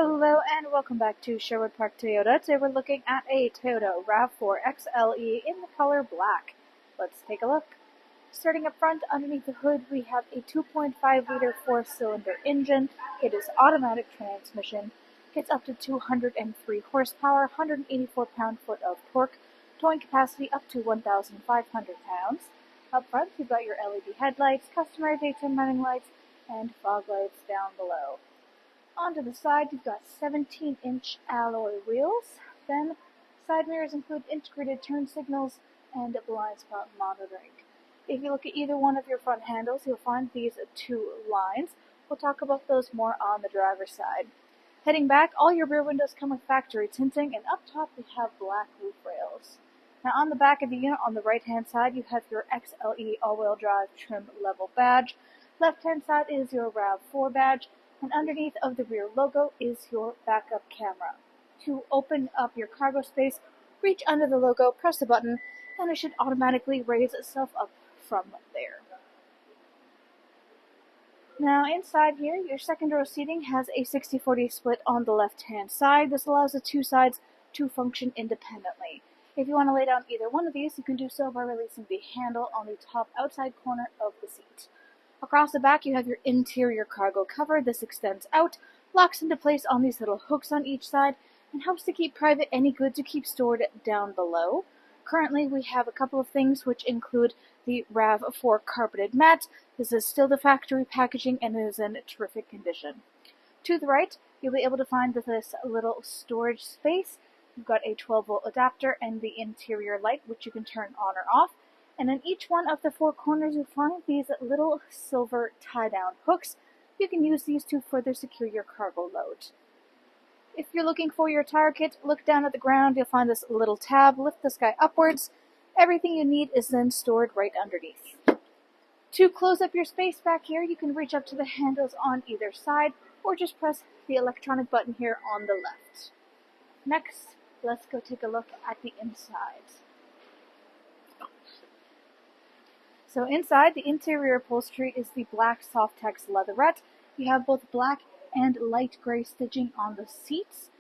Hello and welcome back to Sherwood Park Toyota. Today we're looking at a Toyota RAV4 XLE in the color black. Let's take a look. Starting up front, underneath the hood, we have a 2.5-liter 4-cylinder engine. It is automatic transmission. Gets up to 203 horsepower, 184 pound-foot of torque, towing capacity up to 1,500 pounds. Up front, you've got your LED headlights, customary daytime running lights, and fog lights down below. Onto the side, you've got 17-inch alloy wheels. Then, side mirrors include integrated turn signals and blind spot monitoring. If you look at either one of your front handles, you'll find these two lines. We'll talk about those more on the driver's side. Heading back, all your rear windows come with factory tinting, and up top we have black roof rails. Now on the back of the unit, on the right-hand side, you have your XLE all-wheel drive trim level badge. Left-hand side is your RAV4 badge. And underneath of the rear logo is your backup camera. To open up your cargo space, reach under the logo, press a button, and it should automatically raise itself up from there. Now inside here, your second row seating has a 60-40 split on the left-hand side. This allows the two sides to function independently. If you want to lay down either one of these, you can do so by releasing the handle on the top outside corner of the seat. Across the back, you have your interior cargo cover. This extends out, locks into place on these little hooks on each side, and helps to keep private any goods you keep stored down below. Currently, we have a couple of things which include the RAV4 carpeted mat. This is still the factory packaging and is in terrific condition. To the right, you'll be able to find this little storage space. You've got a 12-volt adapter and the interior light, which you can turn on or off. And in each one of the four corners, you'll find these little silver tie-down hooks. You can use these to further secure your cargo load. If you're looking for your tire kit, look down at the ground. You'll find this little tab. Lift this guy upwards. Everything you need is then stored right underneath. To close up your space back here, you can reach up to the handles on either side, or just press the electronic button here on the left. Next, let's go take a look at the inside. So inside, the interior upholstery is the black Softex leatherette. You have both black and light gray stitching on the seats.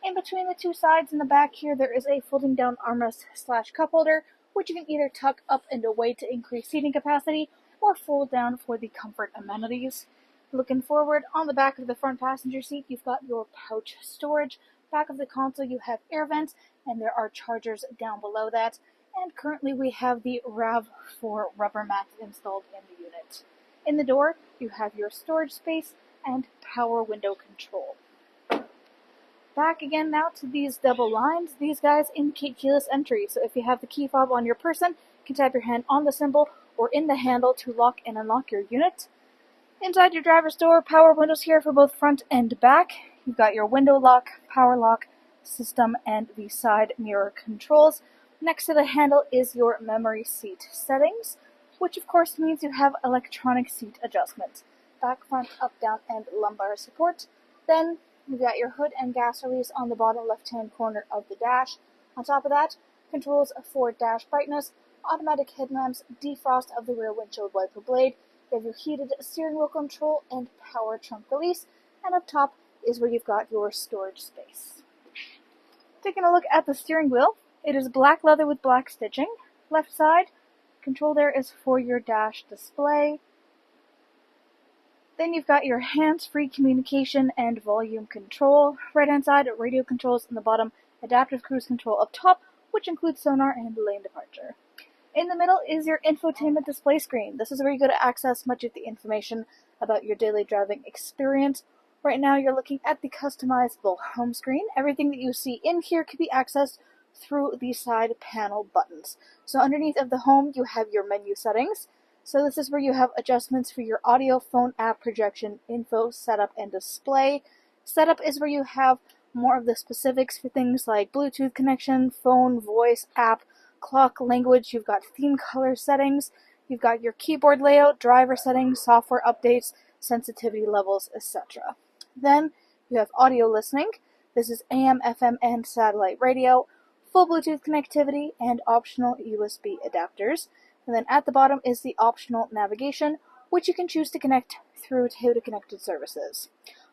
In between the two sides in the back here, there is a folding down armrest / cup holder, which you can either tuck up and away to increase seating capacity, or fold down for the comfort amenities. Looking forward, on the back of the front passenger seat, you've got your pouch storage. Back of the console, you have air vents, and there are chargers down below that. And currently we have the RAV4 rubber mat installed in the unit. In the door, you have your storage space and power window control. Back again now to these double lines. These guys indicate keyless entry, so if you have the key fob on your person, you can tap your hand on the symbol or in the handle to lock and unlock your unit. Inside your driver's door, power windows here for both front and back. You've got your window lock, power lock system, and the side mirror controls. Next to the handle is your memory seat settings, which of course means you have electronic seat adjustments. Back, front, up, down, and lumbar support. Then you've got your hood and gas release on the bottom left-hand corner of the dash. On top of that, controls for dash brightness, automatic headlamps, defrost of the rear windshield wiper blade. You have your heated steering wheel control and power trunk release. And up top is where you've got your storage space. Taking a look at the steering wheel. It is black leather with black stitching. Left side, control there is for your dash display. Then you've got your hands-free communication and volume control. Right-hand side, radio controls in the bottom, adaptive cruise control up top, which includes sonar and lane departure. In the middle is your infotainment display screen. This is where you go to access much of the information about your daily driving experience. Right now, you're looking at the customizable home screen. Everything that you see in here can be accessed through the side panel buttons. So underneath of the home, you have your menu settings. So this is where you have adjustments for your audio, phone, app, projection, info, setup, and display. Setup is where you have more of the specifics for things like Bluetooth connection, phone, voice, app, clock, language. You've got theme color settings. You've got your keyboard layout, driver settings, software updates, sensitivity levels, etc. Then you have audio listening. This is AM, FM, and satellite radio, full Bluetooth connectivity, and optional USB adapters. And then at the bottom is the optional navigation, which you can choose to connect through Toyota Connected Services.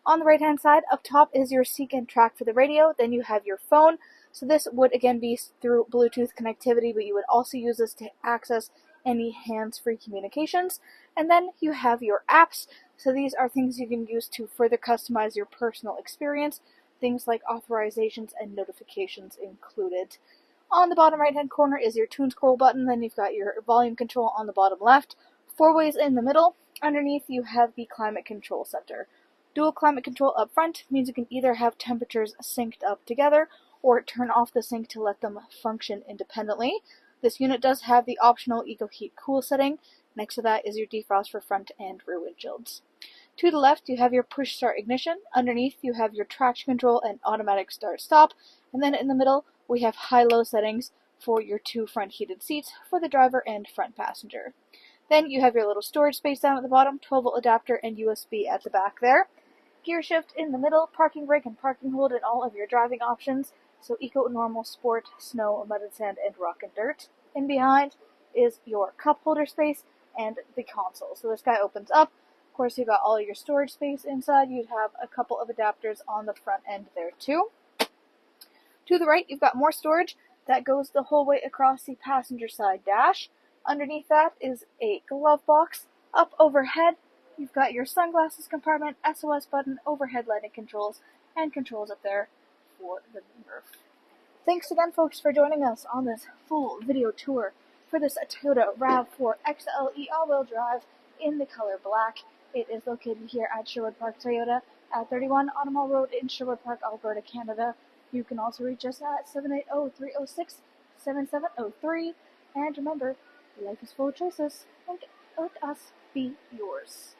On the right hand side, up top is your seek and track for the radio. Then you have your phone. So this would again be through Bluetooth connectivity, but you would also use this to access any hands-free communications. And then you have your apps. So these are things you can use to further customize your personal experience. Things like authorizations and notifications included. On the bottom right hand corner is your tune scroll button. Then you've got your volume control on the bottom left. 4 ways in the middle. Underneath you have the climate control center. Dual climate control up front means you can either have temperatures synced up together or turn off the sync to let them function independently. This unit does have the optional Eco Heat Cool setting. Next to that is your defrost for front and rear windshields. To the left, you have your push start ignition. Underneath, you have your traction control and automatic start stop. And then in the middle, we have high-low settings for your 2 front heated seats for the driver and front passenger. Then you have your little storage space down at the bottom, 12-volt adapter and USB at the back there. Gear shift in the middle, parking brake and parking hold and all of your driving options. So eco, normal, sport, snow, mud and sand, and rock and dirt. In behind is your cup holder space and the console. So this guy opens up. Of course, you've got all your storage space inside. You'd have a couple of adapters on the front end there too. To the right, you've got more storage that goes the whole way across the passenger side dash. Underneath that is a glove box. Up overhead, you've got your sunglasses compartment, SOS button, overhead lighting controls, and controls up there for the moonroof. Thanks again, folks, for joining us on this full video tour for this Toyota RAV4 XLE all-wheel drive in the color black. It is located here at Sherwood Park Toyota at 31 Automall Road in Sherwood Park, Alberta, Canada. You can also reach us at 780-306-7703. And remember, life is full of choices, and let us be yours.